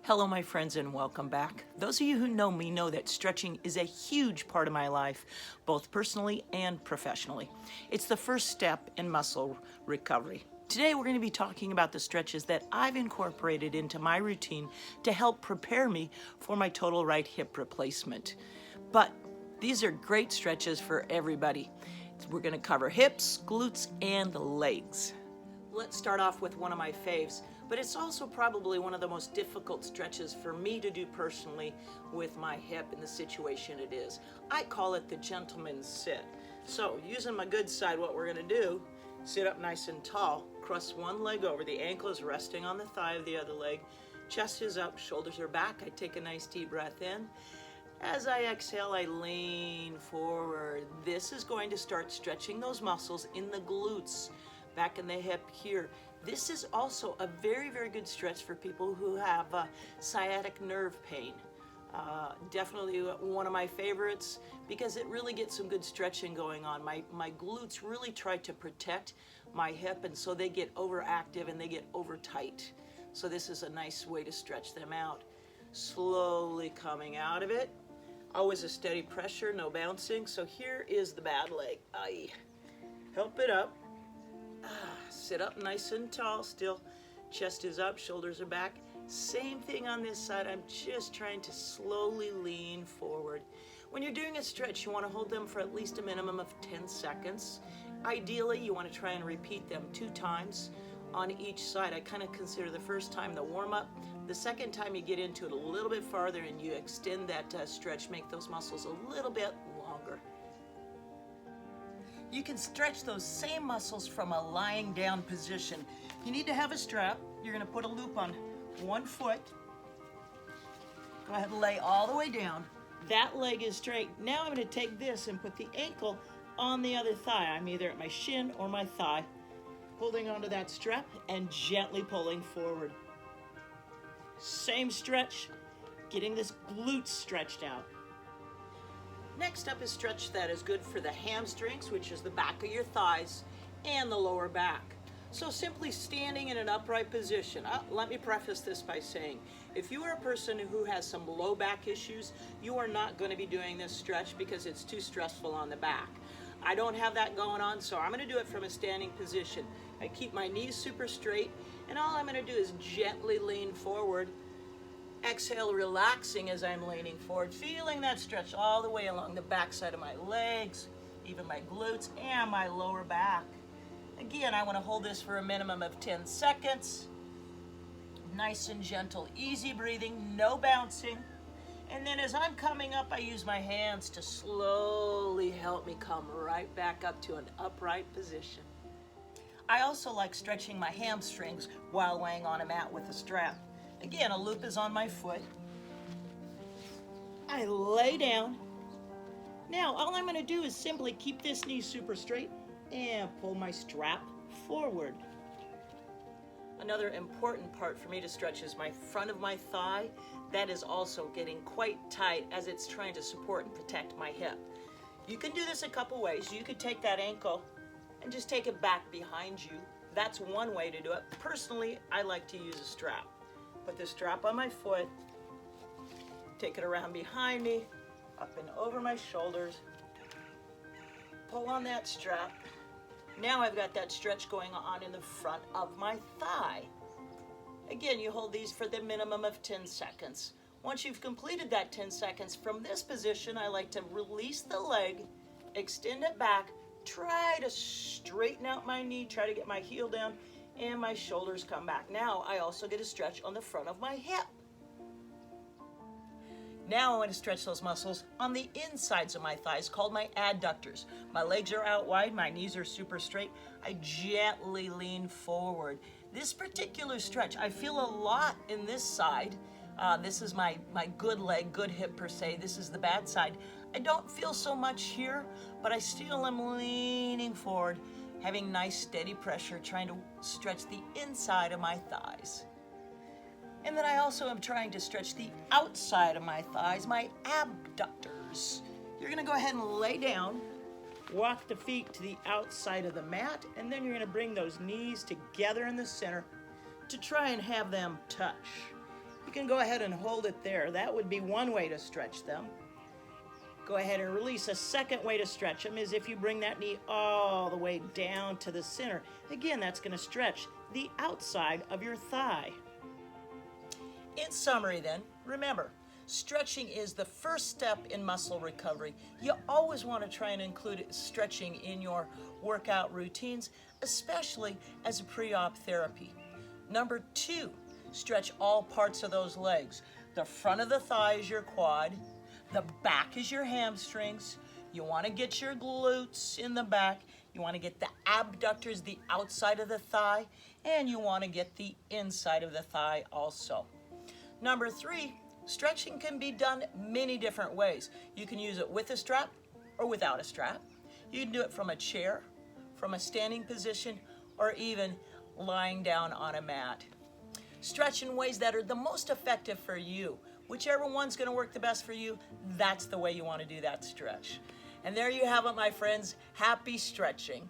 Hello, my friends, and welcome back. Those of you who know me know that stretching is a huge part of my life, both personally and professionally. It's the first step in muscle recovery. Today, we're going to be talking about the stretches that I've incorporated into my routine to help prepare me for my total right hip replacement. But these are great stretches for everybody. We're going to cover hips, glutes, and legs. Let's start off with one of my faves, but it's also probably one of the most difficult stretches for me to do personally with my hip in the situation it is. I call it the gentleman's sit. So using my good side, what we're going to do, sit up nice and tall, cross one leg over, the ankle is resting on the thigh of the other leg, chest is up, shoulders are back. I take a nice deep breath in. As I exhale, I lean forward. This is going to start stretching those muscles in the glutes, back in the hip here. This is also a very, very good stretch for people who have sciatic nerve pain. Definitely one of my favorites because it really gets some good stretching going on. My glutes really try to protect my hip, and so they get overactive and they get over tight. So this is a nice way to stretch them out. Slowly coming out of it. Always a steady pressure, no bouncing. So here is the bad leg. Help it up. Sit up nice and tall still. Chest is up, shoulders are back. Same thing on this side. I'm just trying to slowly lean forward. When you're doing a stretch, you want to hold them for at least a minimum of 10 seconds. Ideally, you want to try and repeat them 2 times on each side. I kind of consider the first time the warm-up. The second time you get into it a little bit farther and you extend that stretch, make those muscles a little bit longer. You can stretch those same muscles from a lying down position. You need to have a strap. You're going to put a loop on one foot. Go ahead and lay all the way down. That leg is straight. Now I'm going to take this and put the ankle on the other thigh. I'm either at my shin or my thigh, holding onto that strap and gently pulling forward. Same stretch, getting this glute stretched out. Next up is stretch that is good for the hamstrings, which is the back of your thighs, and the lower back. So simply standing in an upright position. Let me preface this by saying, if you are a person who has some low back issues, you are not going to be doing this stretch because it's too stressful on the back. I don't have that going on, so I'm going to do it from a standing position. I keep my knees super straight, and all I'm going to do is gently lean forward. Exhale, relaxing as I'm leaning forward, feeling that stretch all the way along the back side of my legs, even my glutes and my lower back. Again, I want to hold this for a minimum of 10 seconds. Nice and gentle, easy breathing, no bouncing. And then as I'm coming up, I use my hands to slowly help me come right back up to an upright position. I also like stretching my hamstrings while laying on a mat with a strap. Again, a loop is on my foot. I lay down. Now, all I'm going to do is simply keep this knee super straight and pull my strap forward. Another important part for me to stretch is my front of my thigh. That is also getting quite tight as it's trying to support and protect my hip. You can do this a couple ways. You could take that ankle and just take it back behind you. That's one way to do it. Personally, I like to use a strap. Put the strap on my foot, take it around behind me, up and over my shoulders, pull on that strap. Now I've got that stretch going on in the front of my thigh. Again, you hold these for the minimum of 10 seconds. Once you've completed that 10 seconds, from this position, I like to release the leg, extend it back, try to straighten out my knee, try to get my heel down, and my shoulders come back. Now I also get a stretch on the front of my hip. Now I want to stretch those muscles on the insides of my thighs, called my adductors. My legs are out wide, my knees are super straight. I gently lean forward. This particular stretch, I feel a lot in this side. This is my good leg, good hip per se. This is the bad side. I don't feel so much here, but I still am leaning forward, having nice steady pressure, trying to stretch the inside of my thighs. And then I also am trying to stretch the outside of my thighs, my abductors. You're going to go ahead and lay down, walk the feet to the outside of the mat, and then you're going to bring those knees together in the center to try and have them touch. You can go ahead and hold it there. That would be one way to stretch them. Go ahead and release. A second way to stretch them is if you bring that knee all the way down to the center. Again, that's going to stretch the outside of your thigh. In summary then, remember, stretching is the first step in muscle recovery. You always want to try and include stretching in your workout routines, especially as a pre-op therapy. Number 2, stretch all parts of those legs. The front of the thigh is your quad. The back is your hamstrings. You want to get your glutes in the back. You want to get the abductors, the outside of the thigh, and you want to get the inside of the thigh also. Number 3, stretching can be done many different ways. You can use it with a strap or without a strap. You can do it from a chair, from a standing position, or even lying down on a mat. Stretch in ways that are the most effective for you. Whichever one's going to work the best for you, that's the way you want to do that stretch. And there you have it, my friends. Happy stretching.